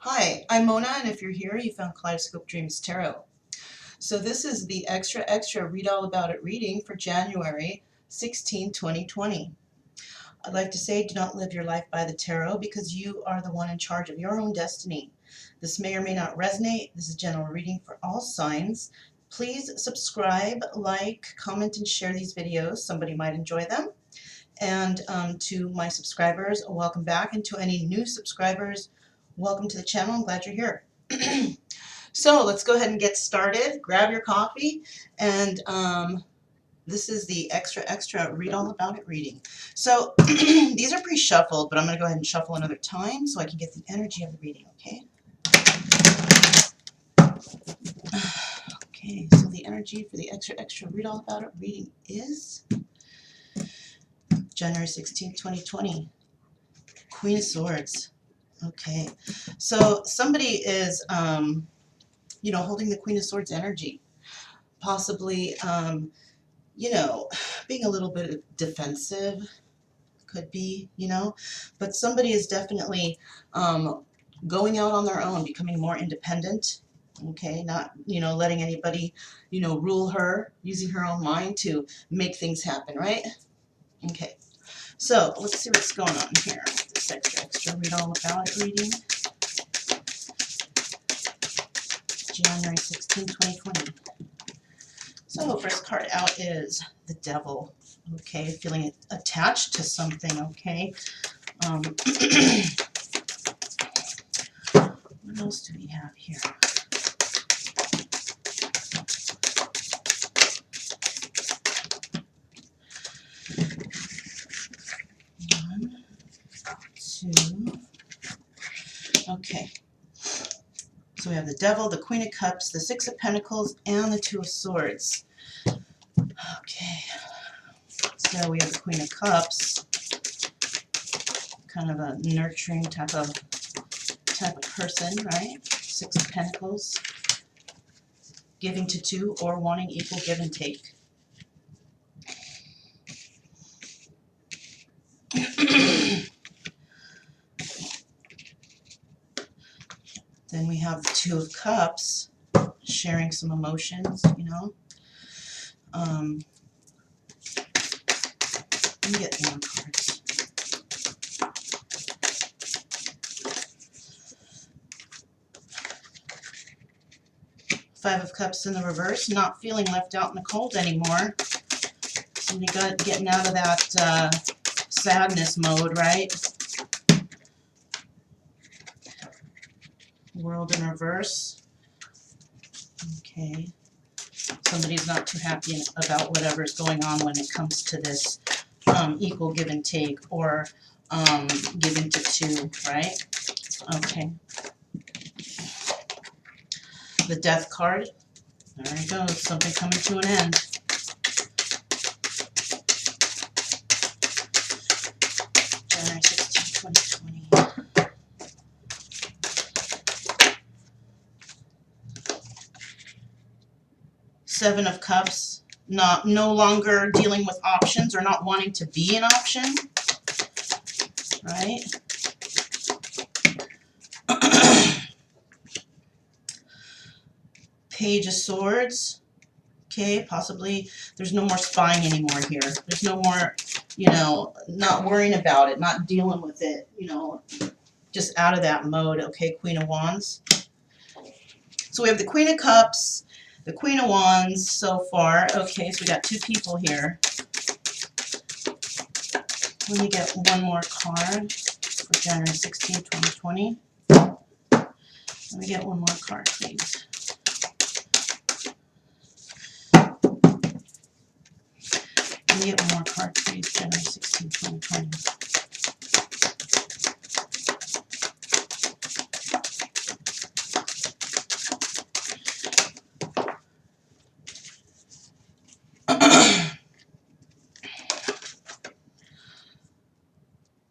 Hi, I'm Mona, and if you're here, you found Kaleidoscope Dreams Tarot. So this is the extra read all about it reading for January 16, 2020. I'd like to say, do not live your life by the tarot because you are the one in charge of your own destiny. This may or may not resonate. This is general reading for all signs. Please subscribe, like, comment, and share these videos. Somebody might enjoy them. And to my subscribers, welcome back. And to any new subscribers, welcome to the channel. I'm glad you're here. So let's go ahead and get started. Grab your coffee, and this is the extra read all about it reading. So these are pre-shuffled, but I'm going to go ahead and shuffle another time so I can get the energy of the reading, okay? Okay, so the energy for the extra read all about it reading is January 16, 2020. Queen of Swords. Okay, so somebody is, holding the Queen of Swords energy. Possibly, being a little bit defensive, could be, but somebody is definitely going out on their own, becoming more independent, okay, not, letting anybody, rule her, using her own mind to make things happen, right? Okay, so let's see what's going on here with this extra read all about it reading. January 16, 2020. So first card out is the Devil. Okay, feeling attached to something, okay. What else do we have here? One, two. Okay. So we have the Devil, the Queen of Cups, the Six of Pentacles, and the Two of Swords. Okay. So we have the Queen of Cups, kind of a nurturing type of person, right? Six of Pentacles, giving to two or wanting equal give and take. Then we have the Two of Cups, sharing some emotions, Let me get more cards. Five of Cups in the reverse, not feeling left out in the cold anymore. Somebody getting out of that sadness mode, right? World in reverse. Okay. Somebody's not too happy about whatever's going on when it comes to this equal give and take, or giving to two, right? Okay. The Death card. There you go. Something coming to an end. January 16, 2020. Seven of Cups. No longer dealing with options or not wanting to be an option. Right? Page of Swords. Okay, possibly there's no more spying anymore here. There's no more, not worrying about it, not dealing with it, just out of that mode. Okay, Queen of Wands. So we have the Queen of Cups, the Queen of Wands so far. Okay, so we got two people here. Let me get one more card for January 16, 2020. Let me get one more card, please. Let me get one more card, please. January 16, 2020.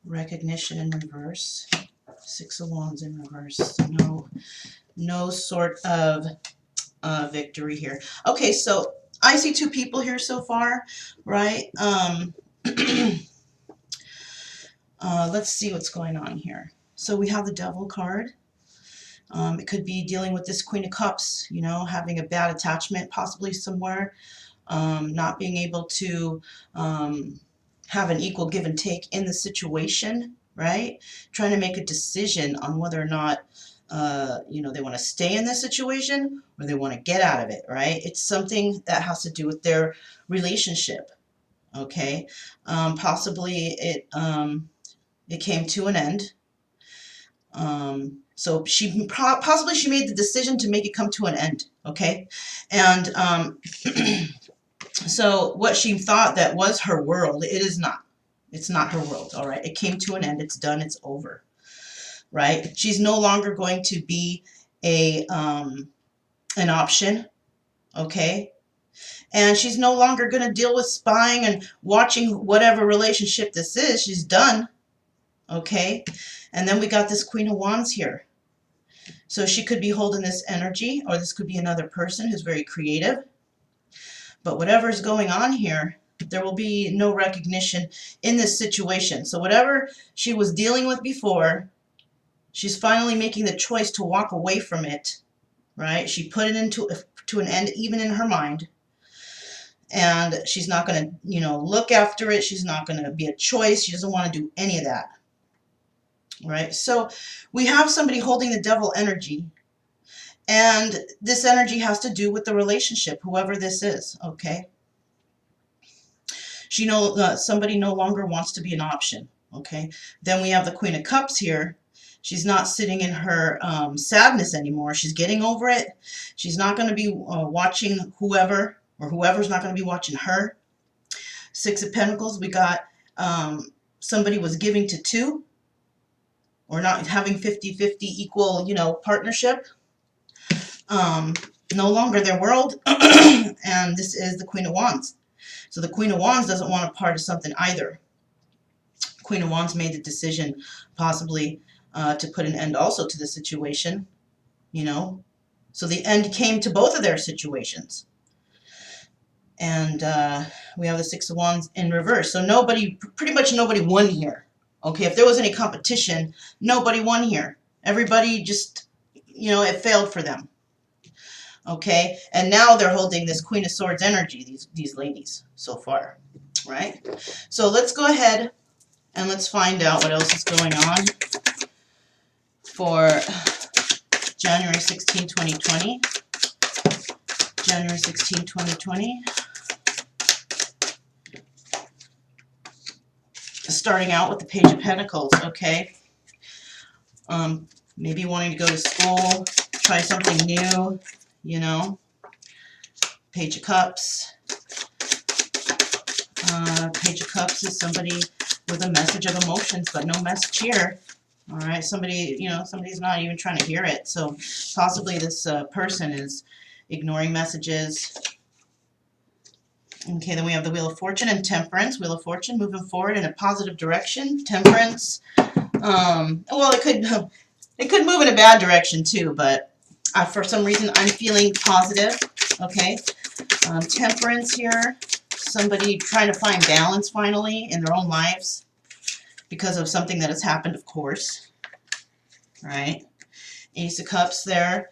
Recognition in reverse. Six of Wands in reverse. No sort of victory here. Okay, so I see two people here so far, right? Let's see what's going on here. So we have the Devil card. It could be dealing with this Queen of Cups, you know, having a bad attachment possibly somewhere, not being able to have an equal give and take in the situation, right? Trying to make a decision on whether or not, you know, they want to stay in this situation or they want to get out of it, right? It's something that has to do with their relationship, okay? Possibly it came to an end. So she possibly she made the decision to make it come to an end, okay? And so what she thought that was her world, it is not. It's not her world, all right? It came to an end. It's done. It's over, right? She's no longer going to be an option, okay? And she's no longer going to deal with spying and watching whatever relationship this is. She's done, okay? And then we got this Queen of Wands here. So she could be holding this energy, or this could be another person who's very creative. But whatever's going on here, there will be no recognition in this situation. So whatever she was dealing with before, she's finally making the choice to walk away from it, right? She put it to an end, even in her mind. And she's not going to, you know, look after it. She's not going to be a choice. She doesn't want to do any of that, right? So we have somebody holding the devil energy. And this energy has to do with the relationship, whoever this is, okay? Somebody no longer wants to be an option, okay? Then we have the Queen of Cups here. She's not sitting in her sadness anymore. She's getting over it. She's not going to be watching whoever, or whoever's not going to be watching her. Six of Pentacles, we got somebody was giving to two, or not having 50-50 equal, you know, partnership. No longer their world. And this is the Queen of Wands. So the Queen of Wands doesn't want a part of something either. Queen of Wands made the decision possibly to put an end also to the situation, you know. So the end came to both of their situations. And we have the Six of Wands in reverse. So pretty much nobody won here. Okay, if there was any competition, nobody won here. Everybody just, you know, it failed for them. Okay, and now they're holding this Queen of Swords energy, these ladies so far, right? So let's go ahead and let's find out what else is going on for January 16, 2020. January 16, 2020. Starting out with the Page of Pentacles, okay? Maybe wanting to go to school, try something new, you know. Page of Cups. Page of Cups is somebody with a message of emotions, but no message here. All right, somebody, you know, somebody's not even trying to hear it. So possibly this person is ignoring messages. Okay, then we have the Wheel of Fortune and Temperance. Wheel of Fortune moving forward in a positive direction. Temperance, well, it could move in a bad direction too, but for some reason I'm feeling positive. Okay, Temperance here. Somebody trying to find balance finally in their own lives because of something that has happened, of course. Right? Ace of Cups there.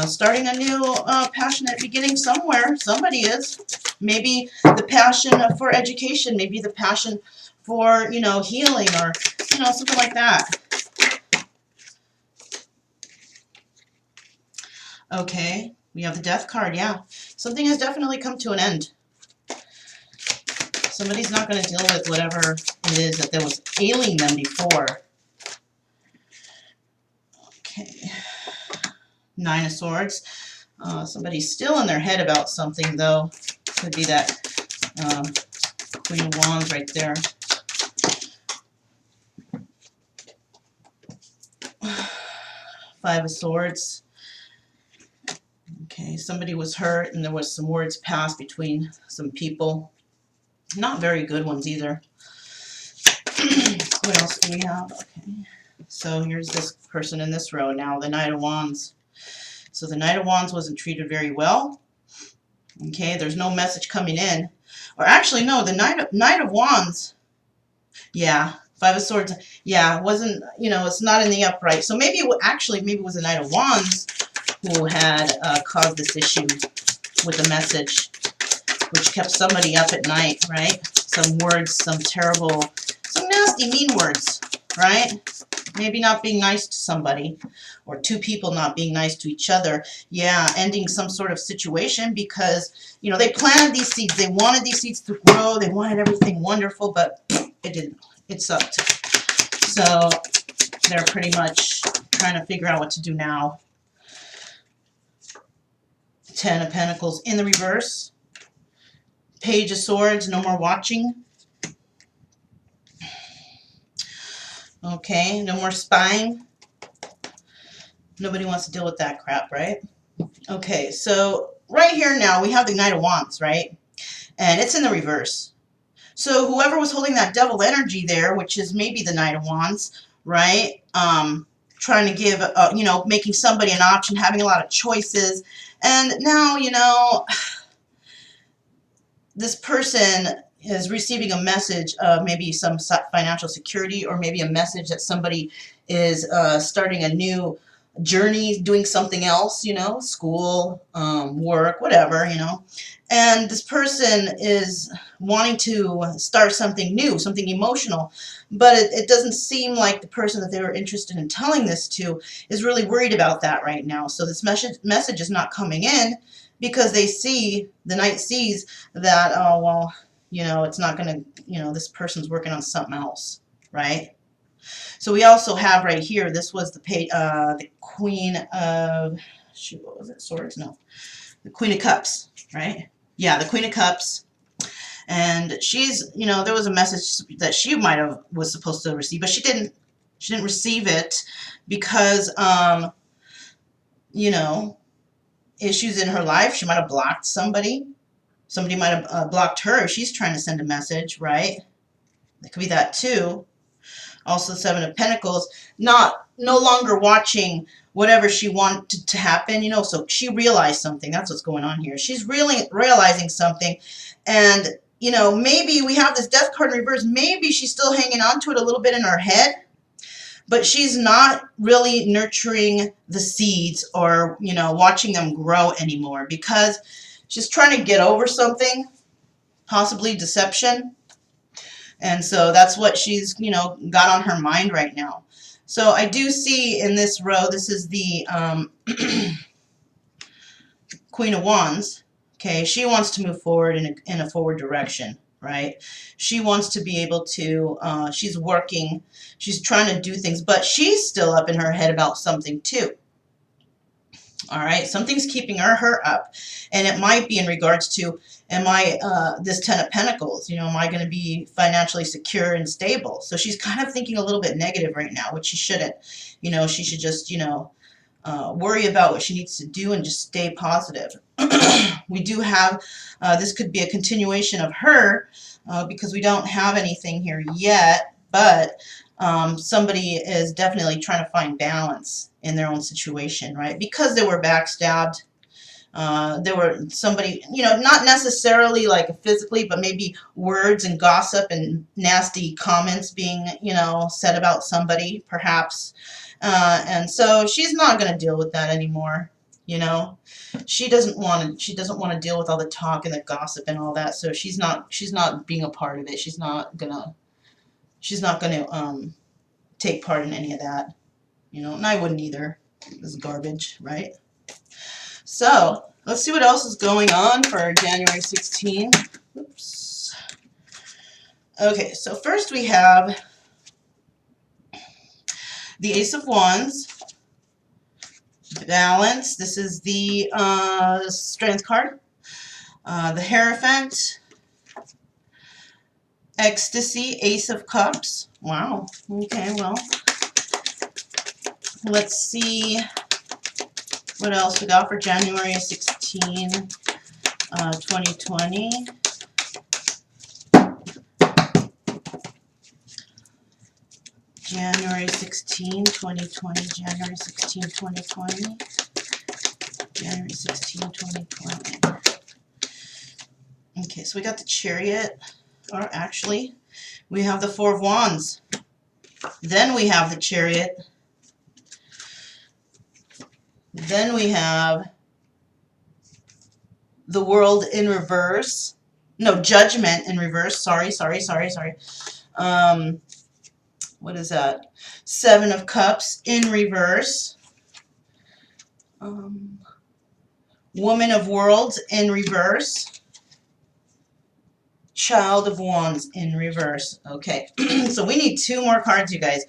Starting a new passionate beginning somewhere. Somebody is. Maybe the passion for education. Maybe the passion for, you know, healing, or, you know, something like that. Okay. We have the Death card. Yeah. Something has definitely come to an end. Somebody's not going to deal with whatever it is that was ailing them before. Okay. Nine of Swords. Somebody's still in their head about something, though. Could be that Queen of Wands right there. Five of Swords. Okay, somebody was hurt, and there was some words passed between some people. Not very good ones either. What else do we have? Okay, so here's this person in this row now, the Knight of Wands. So the Knight of Wands wasn't treated very well. Okay, there's no message coming in. Or actually, no, the Knight of Wands, yeah, Five of Swords, yeah, it wasn't, you know, it's not in the upright. So maybe actually, maybe it was the Knight of Wands who had caused this issue with the message, which kept somebody up at night, right? Some words, some terrible, some nasty, mean words, right? Maybe not being nice to somebody, or two people not being nice to each other. Yeah, ending some sort of situation because, you know, they planted these seeds. They wanted these seeds to grow. They wanted everything wonderful, but it didn't. It sucked. So they're pretty much trying to figure out what to do now. Ten of Pentacles in the reverse. Page of Swords, no more watching. Okay, no more spying. Nobody wants to deal with that crap, right? Okay, so right here now we have the Knight of Wands, right? And it's in the reverse. So whoever was holding that devil energy there, which is maybe the Knight of Wands, right? Trying to give, you know, making somebody an option, having a lot of choices. And now, you know, this person is receiving a message of maybe some financial security, or maybe a message that somebody is starting a new journey, doing something else, you know, school, work, whatever, you know. And this person is wanting to start something new, something emotional, but it doesn't seem like the person that they were interested in telling this to is really worried about that right now. So this message is not coming in because they see, the Knight sees that, oh, well, you know, it's not going to, you know, this person's working on something else, right? So we also have right here, this was the Queen of, shoot, what was it, Swords? No, the Queen of Cups, right? Yeah, the Queen of Cups. And she's, you know, there was a message that she might have, was supposed to receive, but she didn't receive it because, you know, issues in her life. She might have blocked somebody. Somebody might have blocked her if she's trying to send a message, right? It could be that too. Also, the Seven of Pentacles, no longer watching whatever she wanted to happen, you know, so she realized something. That's what's going on here. She's really realizing something, and, you know, maybe we have this Death card in reverse. Maybe she's still hanging on to it a little bit in her head, but she's not really nurturing the seeds or, you know, watching them grow anymore because she's trying to get over something, possibly deception. And so that's what she's, you know, got on her mind right now. So I do see in this row, this is the Queen of Wands. Okay, she wants to move forward in a forward direction, right? She wants to be able to, she's working, she's trying to do things, but she's still up in her head about something too. All right, something's keeping her up, and it might be in regards to, am I, this Ten of Pentacles, you know, am I going to be financially secure and stable? So she's kind of thinking a little bit negative right now, which she shouldn't. You know, she should just, you know, worry about what she needs to do and just stay positive. We do have, this could be a continuation of her, because we don't have anything here yet, but somebody is definitely trying to find balance in their own situation, right? Because they were backstabbed. There were somebody, you know, not necessarily like physically, but maybe words and gossip and nasty comments being, you know, said about somebody, perhaps. And so she's not going to deal with that anymore. You know, she doesn't want to deal with all the talk and the gossip and all that. So she's not being a part of it. She's not gonna take part in any of that, you know, and I wouldn't either. This is garbage, right? So let's see what else is going on for January 16. Oops. Okay, so first we have the Ace of Wands, Balance. This is the Strength card. The Hierophant, Ecstasy, Ace of Cups. Wow. Okay, well, let's see what else we got for January 16, 2020. January 16, 2020. January 16, 2020. January 16, 2020. Okay, so we got the Chariot, or actually, we have the Four of Wands. Then we have the Chariot. Then we have the World in reverse. No, Judgment in reverse. Sorry. What is that? Seven of Cups in reverse. Woman of Worlds in reverse. Child of Wands in reverse. Okay, so we need two more cards, you guys.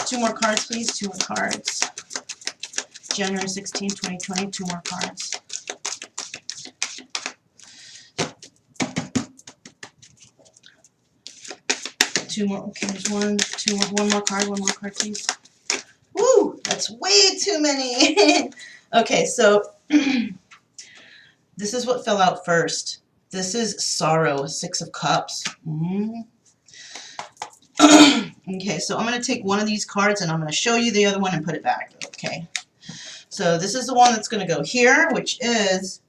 Two more cards, please. Two more cards. January 16, 2020. Two more cards. Two more. Okay, there's one. Two more. One more card. One more card, please. Woo! That's way too many. Okay, so this is what fell out first. This is Sorrow, Six of Cups. Okay, so I'm going to take one of these cards and I'm going to show you the other one and put it back. Okay, so this is the one that's going to go here, which is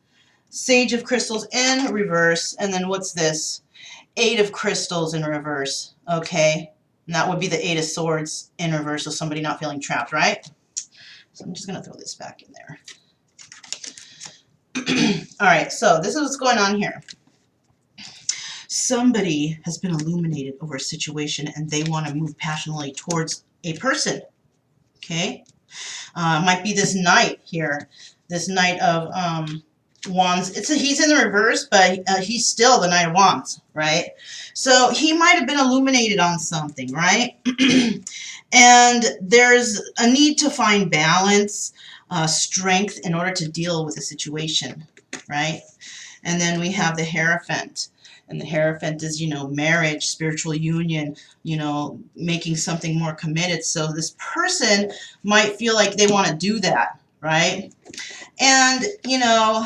Sage of Crystals in reverse. And then what's this? Eight of Crystals in reverse. Okay, and that would be the Eight of Swords in reverse, so somebody not feeling trapped, right? So I'm just going to throw this back in there. Alright, so this is what's going on here. Somebody has been illuminated over a situation and they want to move passionately towards a person. Okay? Might be this Knight here. This Knight of Wands. He's in the reverse, but he's still the Knight of Wands, right? So he might have been illuminated on something, right? And there's a need to find balance, strength in order to deal with a situation, right? And then we have the Hierophant. And the Hierophant is, you know, marriage, spiritual union, you know, making something more committed. So this person might feel like they want to do that, right? And, you know,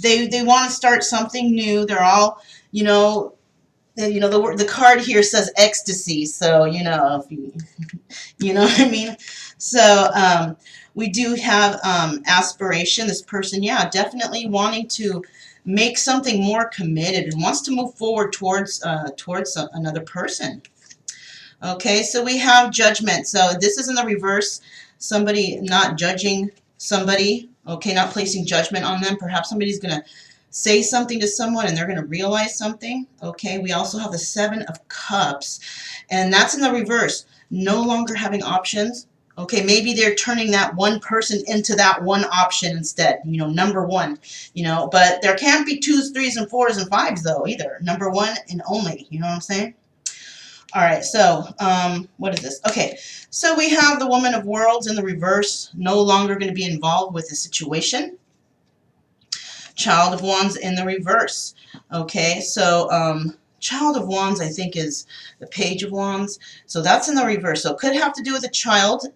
they want to start something new. They're all, you know, the card here says ecstasy. So, you know, if you know what I mean? So we do have aspiration. This person, yeah, definitely wanting to make something more committed and wants to move forward towards another person. Okay, so we have Judgment. So this is in the reverse. Somebody not judging somebody. Okay, not placing judgment on them. Perhaps somebody's going to say something to someone and they're going to realize something. Okay, we also have the Seven of Cups. And that's in the reverse. No longer having options. Okay, maybe they're turning that one person into that one option instead. You know, number one. You know, but there can't be 2s, 3s, and 4s and 5s though either. Number one and only. You know what I'm saying? All right, so what is this? Okay, so we have the Woman of Worlds in the reverse. No longer going to be involved with the situation. Child of Wands in the reverse. Okay, so Child of Wands, I think, is the Page of Wands. So that's in the reverse. So it could have to do with a child.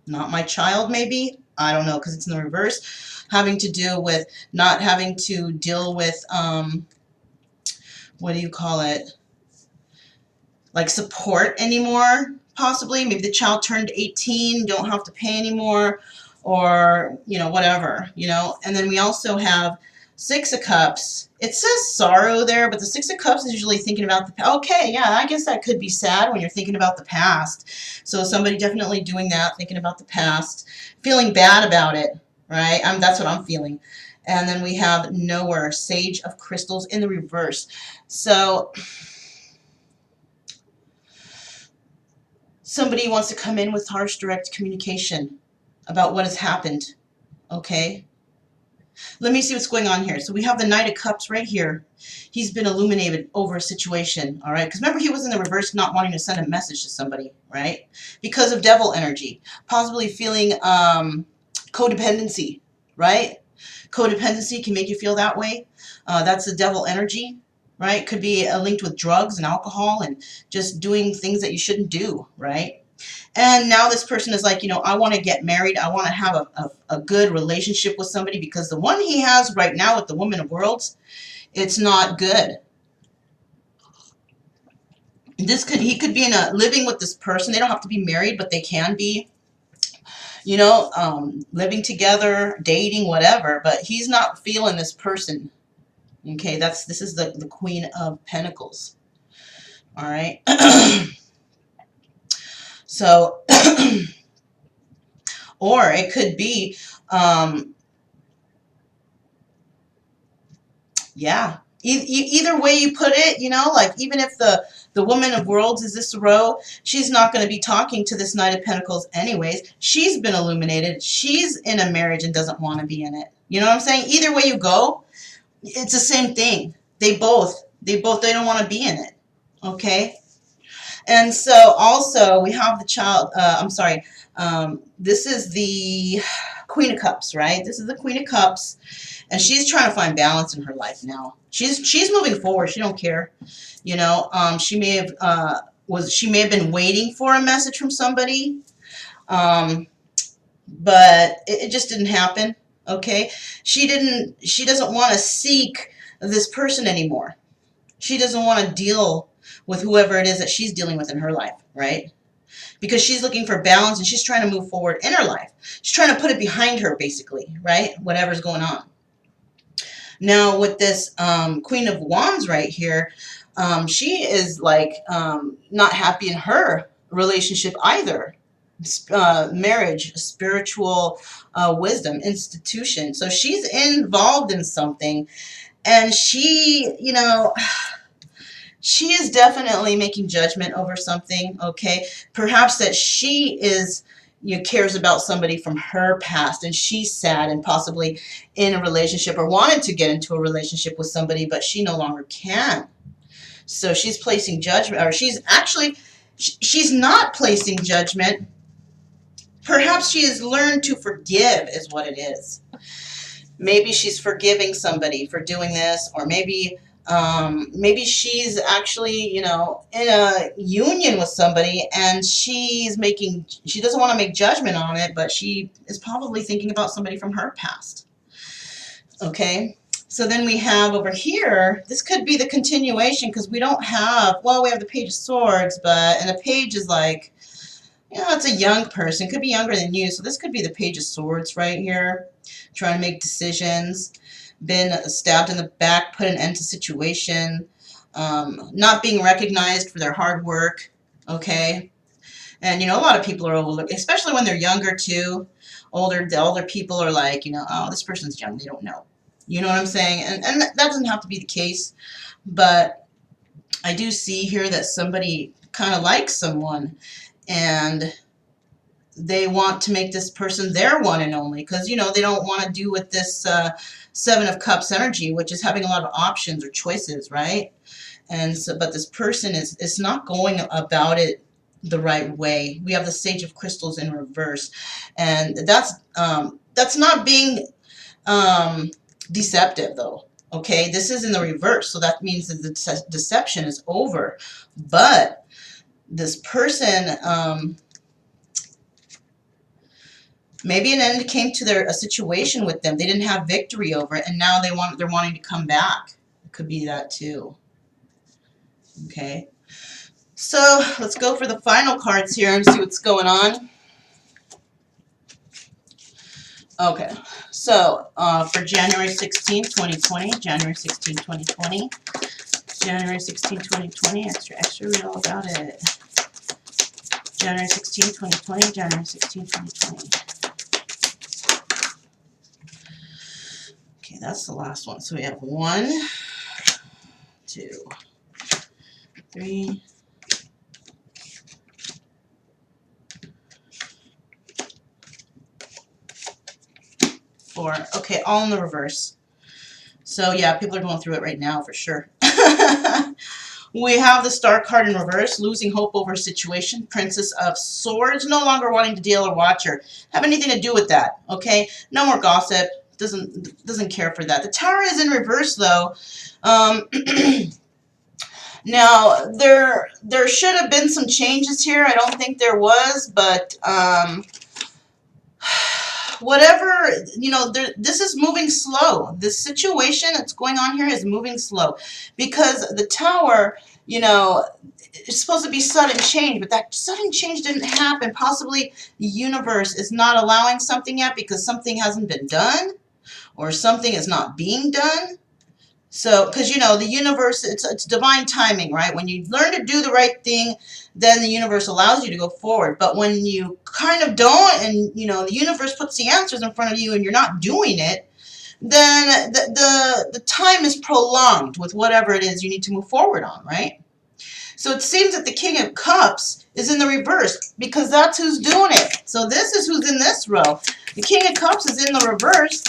Not my child, maybe. I don't know, because it's in the reverse. Having to do with not having to deal with, what do you call it? Like support anymore, possibly. Maybe the child turned 18, don't have to pay anymore, or, you know, whatever, you know. And then we also have Six of Cups. It says sorrow there, but the Six of Cups is usually thinking about the past. Okay, yeah, I guess that could be sad when you're thinking about the past. So somebody definitely doing that, thinking about the past, feeling bad about it, right? That's what I'm feeling. And then we have Nowhere, Sage of Crystals in the reverse. So somebody wants to come in with harsh, direct communication about what has happened. Okay? Let me see what's going on here. So we have the Knight of Cups right here. He's been illuminated over a situation, all right? Because remember, he was in the reverse, not wanting to send a message to somebody, right? Because of devil energy. Possibly feeling codependency, right? Codependency can make you feel that way. That's the devil energy, right? Could be linked with drugs and alcohol and just doing things that you shouldn't do, right? And now this person is like, you know, I want to get married. I want to have a good relationship with somebody, because the one he has right now with the Woman of Worlds, it's not good. He could be living with this person. They don't have to be married, but they can be, you know, living together, dating, whatever. But he's not feeling this person. Okay, this is the Queen of Pentacles. All right. So, or it could be, yeah. Either way you put it, you know, like even if the woman of worlds is this row, she's not going to be talking to this Knight of Pentacles anyways. She's been illuminated. She's in a marriage and doesn't want to be in it. You know what I'm saying? Either way you go, it's the same thing. They don't want to be in it. Okay? And so also we have the child, I'm sorry, this is the Queen of Cups, right? This is the Queen of Cups, and she's trying to find balance in her life now. She's moving forward. She don't care, you know. She may have been waiting for a message from somebody, but it just didn't happen. Okay, she doesn't want to seek this person anymore. She doesn't want to deal with whoever it is that she's dealing with in her life, right? Because she's looking for balance and she's trying to move forward in her life. She's trying to put it behind her, basically, right? Whatever's going on. Now, with this Queen of Wands right here, she is like not happy in her relationship either. Marriage, spiritual wisdom, institution. So she's involved in something, and she, you know, she is definitely making judgment over something, okay? Perhaps that she is, you know, cares about somebody from her past, and she's sad and possibly in a relationship or wanted to get into a relationship with somebody, but she no longer can. So she's placing judgment, or she's not placing judgment. Perhaps she has learned to forgive is what it is. Maybe she's forgiving somebody for doing this, or maybe she's actually, you know, in a union with somebody, and she doesn't want to make judgment on it, but she is probably thinking about somebody from her past. Okay, so then we have over here, this could be the continuation, because we don't have, well, we have the Page of Swords, and the page is like, you know, it's a young person, could be younger than you, so this could be the Page of Swords right here, trying to make decisions, been stabbed in the back, put an end to situation, not being recognized for their hard work, okay? And, you know, a lot of people are overlooked, especially when they're younger, too. The older people are like, you know, oh, this person's young, they don't know. You know what I'm saying? And that doesn't have to be the case, but I do see here that somebody kind of likes someone, and they want to make this person their one and only, because, you know, they don't want to do with this Seven of Cups energy, which is having a lot of options or choices, right? And so, but this person is not going about it the right way. We have the Sage of Crystals in reverse, and that's not being deceptive, though. Okay, this is in the reverse, so that means that the deception is over. But this person, maybe an end came to a situation with them. They didn't have victory over it, and now they're wanting to come back. It could be that too. Okay, so let's go for the final cards here and see what's going on. Okay, so for January 16, 2020, January 16, 2020, January 16, 2020, extra, read all about it. January 16, 2020, January 16, 2020. Okay, that's the last one. So we have 1, 2, 3, 4. Okay, all in the reverse. So yeah, people are going through it right now for sure. We have the Star card in reverse, losing hope over a situation. Princess of Swords, no longer wanting to deal or watch or have anything to do with that. Okay, no more gossip. Doesn't care for that. The Tower is in reverse though. Now there should have been some changes here. I don't think there was, but whatever, you know, this is moving slow. This situation that's going on here is moving slow, because the Tower, you know, it's supposed to be sudden change, but that sudden change didn't happen. Possibly the universe is not allowing something yet because something hasn't been done, or something is not being done. So, because you know, the universe, it's divine timing, right? When you learn to do the right thing, then the universe allows you to go forward. But when you kind of don't, and you know, the universe puts the answers in front of you and you're not doing it, then the time is prolonged with whatever it is you need to move forward on, right? So it seems that the King of Cups is in the reverse because that's who's doing it. So this is who's in this row. The King of Cups is in the reverse,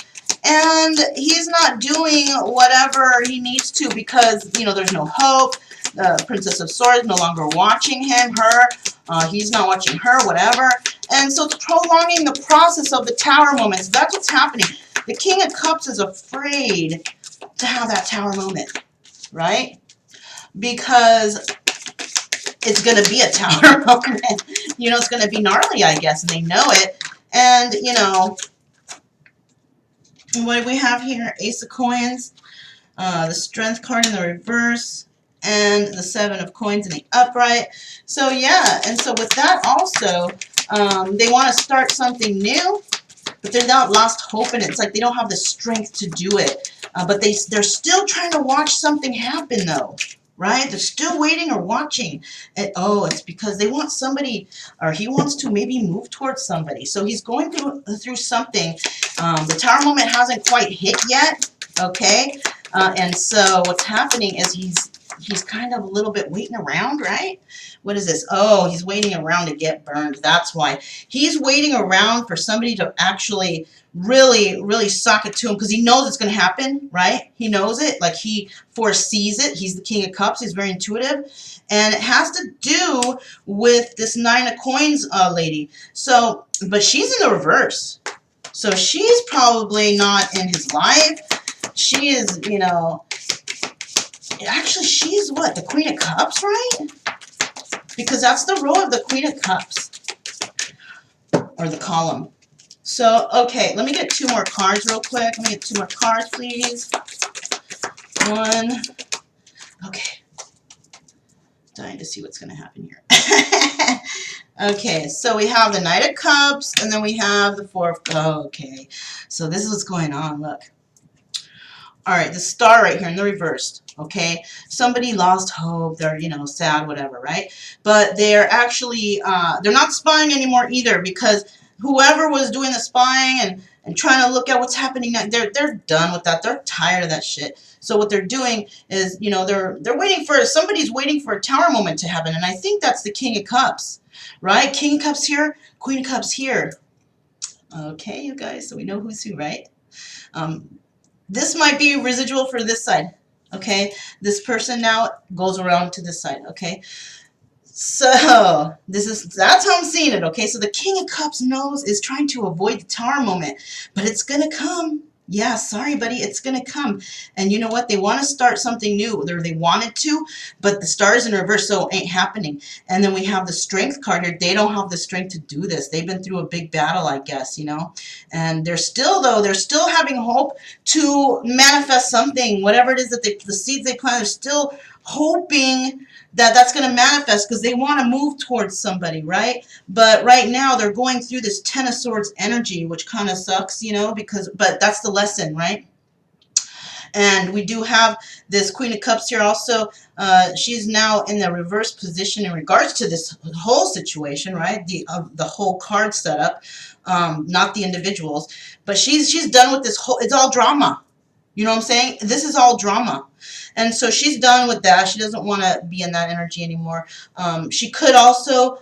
and he's not doing whatever he needs to because, you know, there's no hope. The Princess of Swords no longer watching him, her. He's not watching her, whatever. And so it's prolonging the process of the Tower moment. So that's what's happening. The King of Cups is afraid to have that Tower moment, right? Because it's going to be a Tower moment. You know, it's going to be gnarly, I guess, and they know it. And, you know, what do we have here? Ace of Coins, the Strength card in the reverse, and the Seven of Coins in the upright. So, yeah, and so with that also, they want to start something new, but they're not lost hope, and it's like they don't have the strength to do it. But they're still trying to watch something happen, though. Right? They're still waiting or watching. And, oh, it's because they want somebody, or he wants to maybe move towards somebody. So he's going through something. The Tower moment hasn't quite hit yet, okay? And so what's happening is he's kind of a little bit waiting around, right? What is this? Oh, he's waiting around to get burned. That's why. He's waiting around for somebody to actually really, really sock it to him because he knows it's going to happen, right? He knows it. Like he foresees it. He's the King of Cups. He's very intuitive. And it has to do with this Nine of Coins lady. So, but she's in the reverse. So she's probably not in his life. She is, you know, actually she's what? The Queen of Cups, right? Because that's the row of the Queen of Cups. Or the column. So, okay, let me get two more cards real quick. Let me get two more cards, please. One. Okay. Dying to see what's going to happen here. Okay, so we have the Knight of Cups, and then we have the Four of... Oh, okay. So this is what's going on. Look. All right, the Star right here in the reverse. Okay, somebody lost hope. They're, you know, sad, whatever, right? But they're actually, they're not spying anymore either because whoever was doing the spying and trying to look at what's happening now, they're done with that. They're tired of that shit. So what they're doing is, you know, they're waiting for, somebody's waiting for a Tower moment to happen, and I think that's the King of Cups, right? King of Cups here, Queen of Cups here. Okay, you guys, so we know who's who, right? This might be residual for this side, okay? This person now goes around to this side, okay? So, that's how I'm seeing it, okay? So the King of Cups is trying to avoid the Tower moment, but it's going to come. Yeah, sorry, buddy, it's going to come. And you know what? They want to start something new, or they wanted to, but the Star is in reverse, so it ain't happening. And then we have the Strength card here. They don't have the strength to do this. They've been through a big battle, I guess, you know? And they're still, though, they're still having hope to manifest something, whatever it is that the seeds they plant, they're still hoping that that's going to manifest because they want to move towards somebody, right? But right now they're going through this Ten of Swords energy, which kind of sucks, you know, but that's the lesson, right? And we do have this Queen of Cups here also. She's now in the reverse position in regards to this whole situation, right? The whole card setup, not the individuals. But she's done with this whole, it's all drama. You know what I'm saying? This is all drama. And so she's done with that. She doesn't want to be in that energy anymore. She could also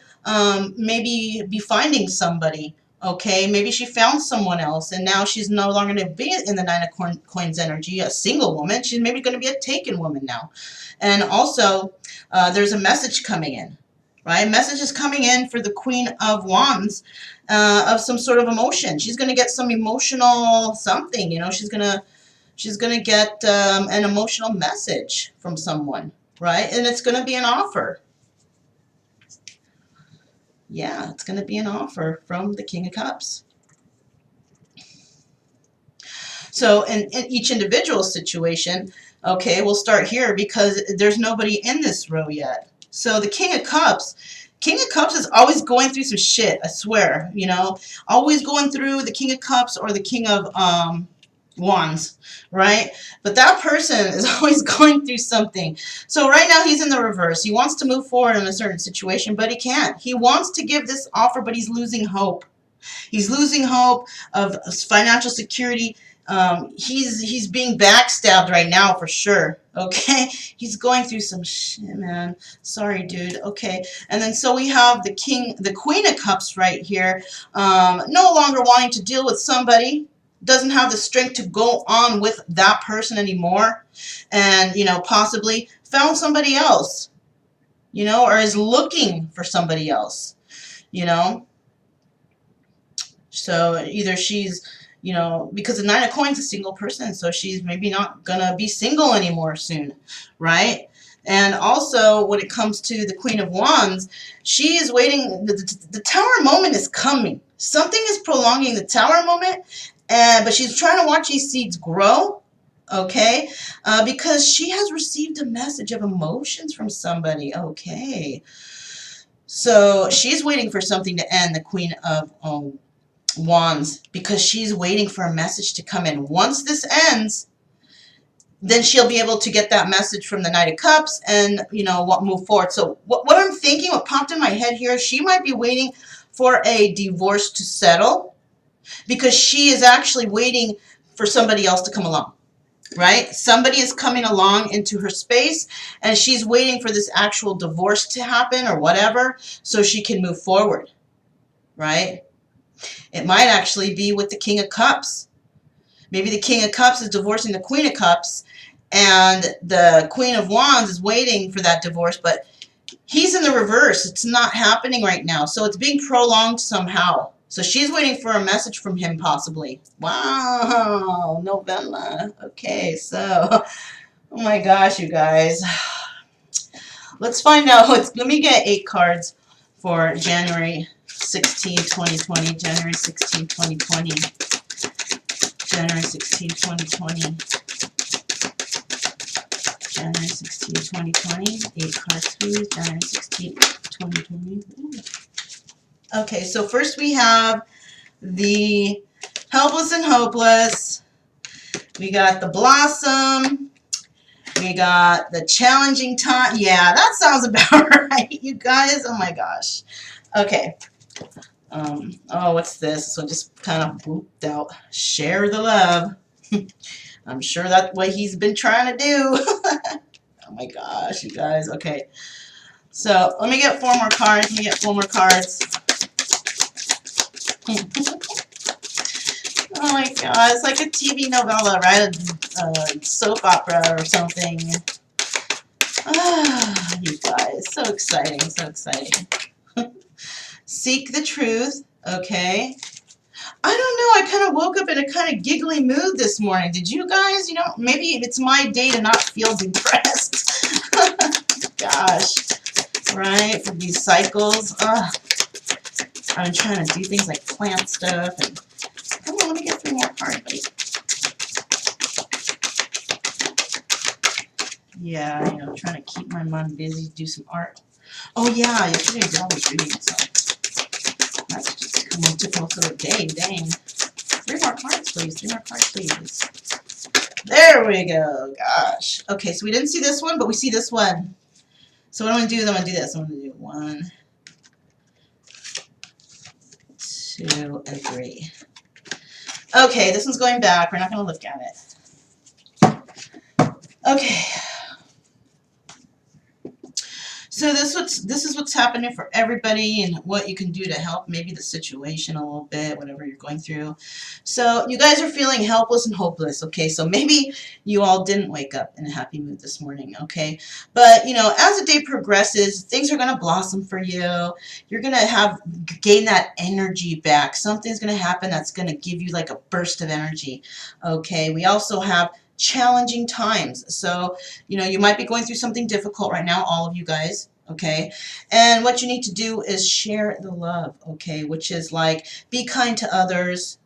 maybe be finding somebody. Okay, maybe she found someone else, and now she's no longer going to be in the Nine of Coins energy, a single woman. She's maybe going to be a taken woman now. And also, there's a message coming in, right? Message is coming in for the Queen of Wands of some sort of emotion. She's going to get some emotional something, you know. She's going to get an emotional message from someone, right? And it's going to be an offer. Yeah, it's going to be an offer from the King of Cups. So in each individual situation, okay, we'll start here because there's nobody in this row yet. So the King of Cups is always going through some shit, I swear, you know. Always going through the King of Cups or the King of Wands, right? But that person is always going through something. So right now he's in the reverse. He wants to move forward in a certain situation, but he can't. He wants to give this offer, but he's losing hope. He's losing hope of financial security. He's being backstabbed right now for sure. Okay, he's going through some shit, man. Sorry, dude. Okay, and then so we have the Queen of Cups right here. No longer wanting to deal with somebody, doesn't have the strength to go on with that person anymore, and possibly found somebody else, or is looking for somebody else, you know. So either she's, because the Nine of Coins is a single person, so she's maybe not gonna be single anymore soon, right? And also, when it comes to the Queen of Wands, she is waiting. The Tower moment is coming. Something is prolonging the Tower moment, but she's trying to watch these seeds grow, okay? Because she has received a message of emotions from somebody, okay? So she's waiting for something to end, the Queen of Wands, because she's waiting for a message to come in. Once this ends, then she'll be able to get that message from the Knight of Cups and, move forward. So what I'm thinking, what popped in my head here, she might be waiting for a divorce to settle because she is actually waiting for somebody else to come along, right? Somebody is coming along into her space and she's waiting for this actual divorce to happen or whatever so she can move forward, right? It might actually be with the King of Cups. Maybe the King of Cups is divorcing the Queen of Cups, and the Queen of Wands is waiting for that divorce, but he's in the reverse. It's not happening right now, so it's being prolonged somehow. So she's waiting for a message from him, possibly. Wow, novella. Okay, so, oh my gosh, you guys. Let's find out. Let me get 8 cards for January 16, 2020. January 16, 2020. January 16, 2020. January 16, 2020. 8 cards, please. January 16, 2020. Okay, so first we have the Helpless and Hopeless. We got the Blossom. We got the Challenging Time. Yeah, that sounds about right, you guys. Oh my gosh. Okay. Oh, what's this? So just kind of booped out. Share the love. I'm sure that's what he's been trying to do. Oh my gosh, you guys. Okay. So let me get 4 more cards. Let me get 4 more cards. Oh my god, it's like a TV novella, right? A soap opera or something. Ah, you guys, so exciting, so exciting. Seek the truth, okay. I don't know, I kind of woke up in a kind of giggly mood this morning. Did you guys? Maybe it's my day to not feel depressed. Gosh, right, for these cycles. I've been trying to do things like plant stuff. And come on, let me get 3 more cards, buddy. Yeah, trying to keep my mind busy, do some art. Oh yeah, yesterday Dad was reading, so that's just a typical sort of day, dang. 3 more cards, please. 3 more cards, please. There we go. Gosh. Okay, so we didn't see this one, but we see this one. So what I'm going to do is I'm going to do this. I'm going to do 1, 2, and 3. Okay, this one's going back. We're not going to look at it. Okay. So this is what's happening for everybody and what you can do to help maybe the situation a little bit, whatever you're going through. So you guys are feeling helpless and hopeless, okay? So maybe you all didn't wake up in a happy mood this morning, okay? But, as the day progresses, things are going to blossom for you. You're going to gain that energy back. Something's going to happen that's going to give you like a burst of energy, okay? We also have challenging times. So, you might be going through something difficult right now, all of you guys, okay? And what you need to do is share the love, okay? Which is like, be kind to others,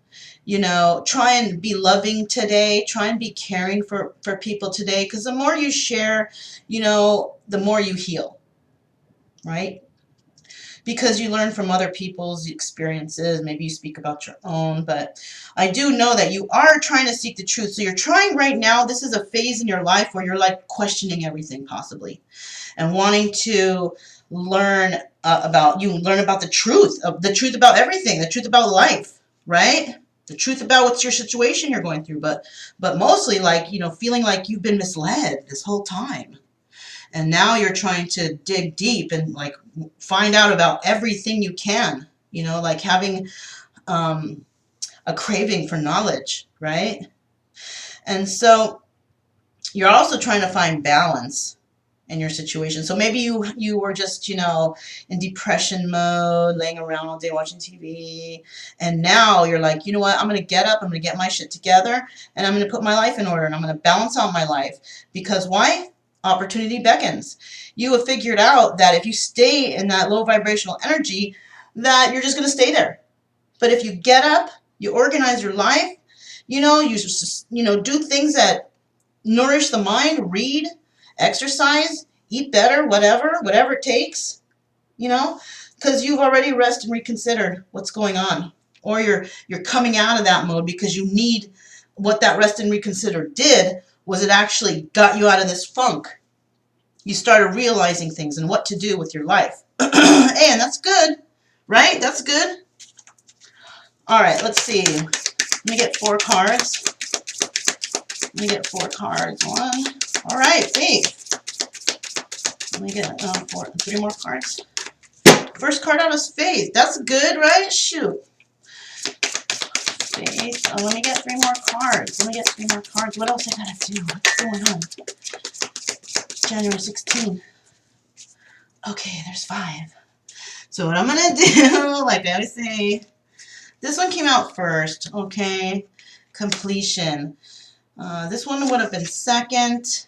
try and be loving today, try and be caring for people today, because the more you share, the more you heal, right? because you learn from other people's experiences. Maybe you speak about your own, but I do know that you are trying to seek the truth. So you're trying right now. This is a phase in your life where you're like questioning everything possibly and wanting to learn learn about the truth about everything, the truth about life, right? The truth about what's your situation you're going through, but mostly like, feeling like you've been misled this whole time. And now you're trying to dig deep and like find out about everything you can, like having a craving for knowledge, right? And so you're also trying to find balance in your situation. So maybe you were just, in depression mode, laying around all day watching TV, and now you're like, you know what, I'm going to get up, I'm going to get my shit together, and I'm going to put my life in order, and I'm going to balance out my life. Because why? Opportunity beckons. You have figured out that if you stay in that low vibrational energy, that you're just going to stay there. But if you get up, you organize your life, you do things that nourish the mind, read, exercise, eat better, whatever it takes, because you've already rested and reconsidered what's going on. Or you're coming out of that mode because you need what that rest and reconsider did was it actually got you out of this funk. You started realizing things and what to do with your life. Hey, and that's good, right? That's good. All right, let's see. Let me get 4 cards. Let me get 4 cards. 1. All right, faith. Let me get 3 more cards. First card out is faith. That's good, right? Shoot. Faith. Oh, let me get 3 more cards. Let me get 3 more cards. What else I gotta do? What's going on? January 16th. Okay, there's 5. So what I'm gonna do, like I always say, this one came out first, okay? Completion. This one would have been second.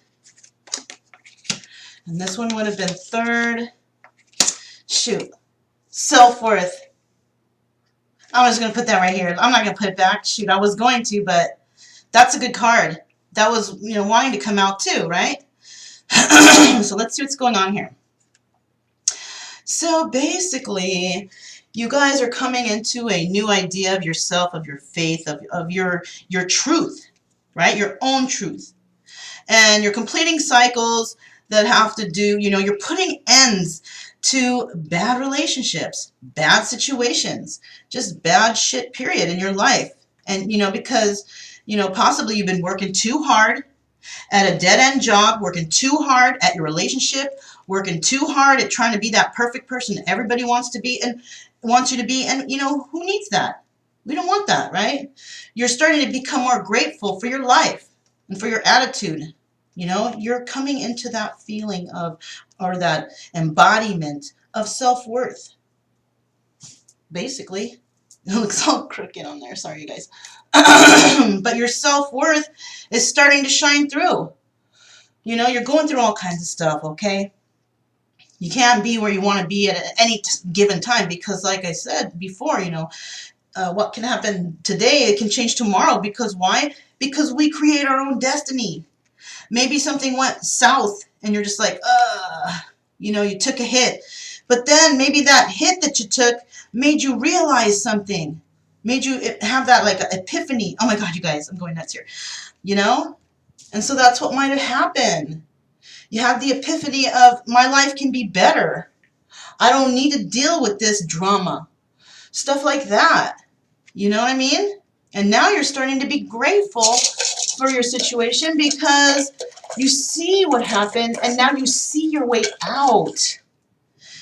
And this one would have been third. Shoot. Self-worth. I'm just going to put that right here. I'm not going to put it back. Shoot, I was going to, but that's a good card. That was, wanting to come out too, right? So let's see what's going on here. So basically, you guys are coming into a new idea of yourself, of your faith, of your truth, right? Your own truth. And you're completing cycles that have to do, you're putting ends to bad relationships, bad situations, just bad shit, period, in your life. And, because, possibly you've been working too hard at a dead-end job, working too hard at your relationship, working too hard at trying to be that perfect person that everybody wants to be and wants you to be. And, who needs that? We don't want that, right? You're starting to become more grateful for your life and for your attitude. You're coming into that feeling of, or that embodiment of self-worth. Basically, it looks all crooked on there. Sorry, you guys. But your self-worth is starting to shine through. You're going through all kinds of stuff, okay? You can't be where you want to be at any given time because, like I said before, what can happen today, it can change tomorrow. Because why? Because we create our own destiny. Maybe something went south and you're just like, you took a hit. But then maybe that hit that you took made you realize something. Made you have that like epiphany. Oh my God, you guys, I'm going nuts here. And so that's what might have happened. You have the epiphany of my life can be better. I don't need to deal with this drama. Stuff like that. You know what I mean? And now you're starting to be grateful for your situation because you see what happened and now you see your way out.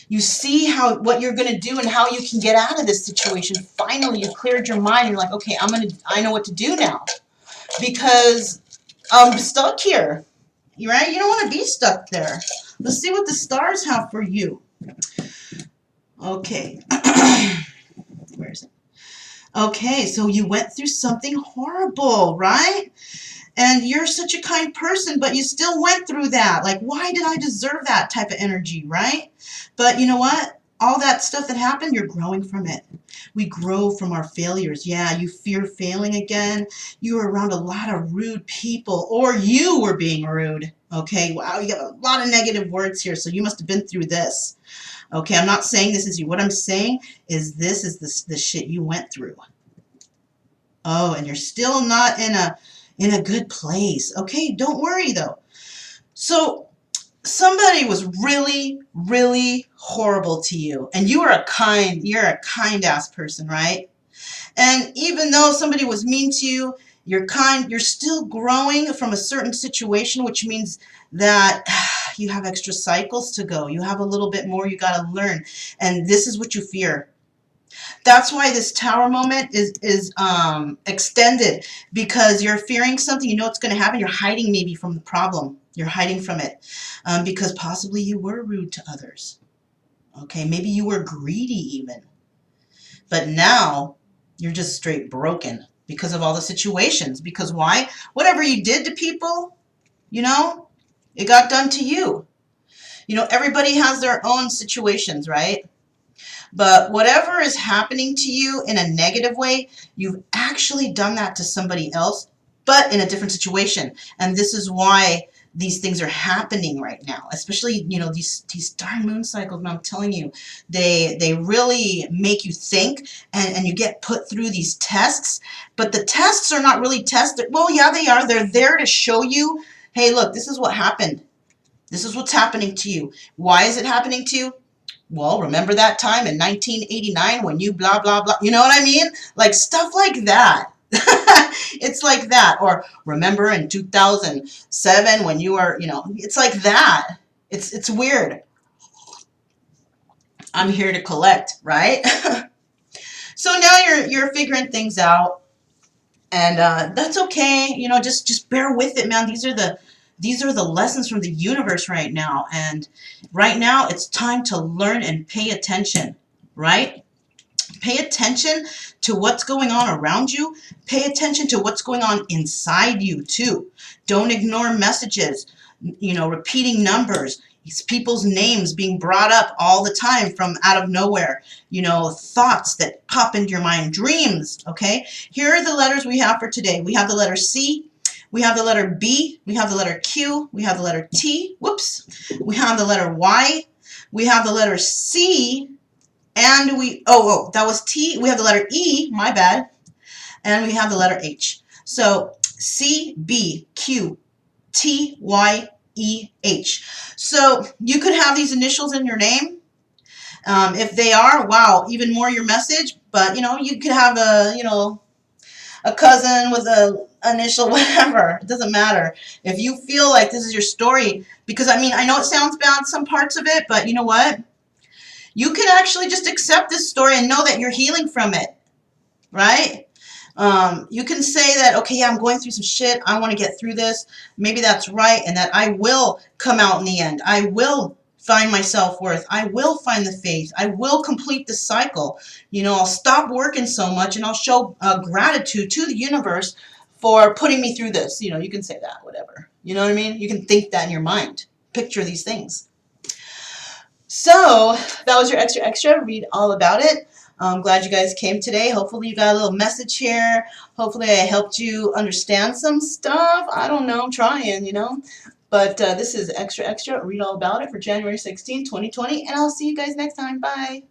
You see what you're going to do and how you can get out of this situation. Finally, you cleared your mind. You're like, okay, I know what to do now because I'm stuck here. Right? You don't want to be stuck there. Let's see what the stars have for you. Okay. Where is it? Okay, so you went through something horrible, right? And you're such a kind person, but you still went through that. Like, why did I deserve that type of energy, right? But you know what? All that stuff that happened, you're growing from it. We grow from our failures. Yeah, you fear failing again. You were around a lot of rude people, or you were being rude. Okay, wow, you got a lot of negative words here, so you must have been through this. Okay, I'm not saying this is you. What I'm saying is this is the shit you went through. Oh, and you're still not in a good place. Okay, don't worry though. So somebody was really, really horrible to you, and you're a kind ass person, right? And even though somebody was mean to you, you're kind, you're still growing from a certain situation, which means that you have extra cycles to go. You have a little bit more you got to learn. And this is what you fear. That's why this tower moment is extended, because you're fearing something. You know it's going to happen. You're hiding maybe from the problem. You're hiding from it because possibly you were rude to others. Okay, maybe you were greedy even. But now you're just straight broken because of all the situations. Because why? Whatever you did to people, you know, it got done to you. You know, everybody has their own situations, right? But whatever is happening to you in a negative way, you've actually done that to somebody else, but in a different situation. And this is why these things are happening right now, especially, you know, these darn moon cycles. And I'm telling you, they really make you think, and you get put through these tests. But the tests are not really tests. Well, yeah, they are. They're there to show you, hey, look, this is what happened. This is what's happening to you. Why is it happening to you? Well, remember that time in 1989 when you blah, blah, blah. You know what I mean? Like stuff like that. It's like that. Or remember in 2007 when you were, you know, it's like that. It's weird. I'm here to collect, right? So now you're figuring things out, and that's okay. You know, just bear with it, man. These are the lessons from the universe right now, and right now it's time to learn and pay attention, right? Pay attention to what's going on around you. Pay attention to what's going on inside you too. Don't ignore messages, you know, repeating numbers, people's names being brought up all the time from out of nowhere, you know, thoughts that pop into your mind, dreams, okay? Here are the letters we have for today. We have the letter C, we have the letter B, we have the letter Q, we have the letter T, whoops, we have the letter Y, we have the letter C, and that was T. We have the letter E, my bad. And we have the letter H. So C, B, Q, T, Y, E, H. So you could have these initials in your name. If they are, wow, even more your message. But, you know, you could have a cousin with a initial, whatever. It doesn't matter. If you feel like this is your story, because, I mean, I know it sounds bad, some parts of it, but you know what? You can actually just accept this story and know that you're healing from it, right? You can say that, okay, yeah, I'm going through some shit. I want to get through this. Maybe that's right, and that I will come out in the end. I will find my self-worth. I will find the faith. I will complete the cycle. You know, I'll stop working so much, and I'll show gratitude to the universe for putting me through this. You know, you can say that, whatever. You know what I mean? You can think that in your mind. Picture these things. So that was your extra. Read all about it. I'm glad you guys came today. Hopefully you got a little message here. Hopefully I helped you understand some stuff. I don't know. I'm trying, you know. But this is extra. Read all about it for January 16, 2020. And I'll see you guys next time. Bye.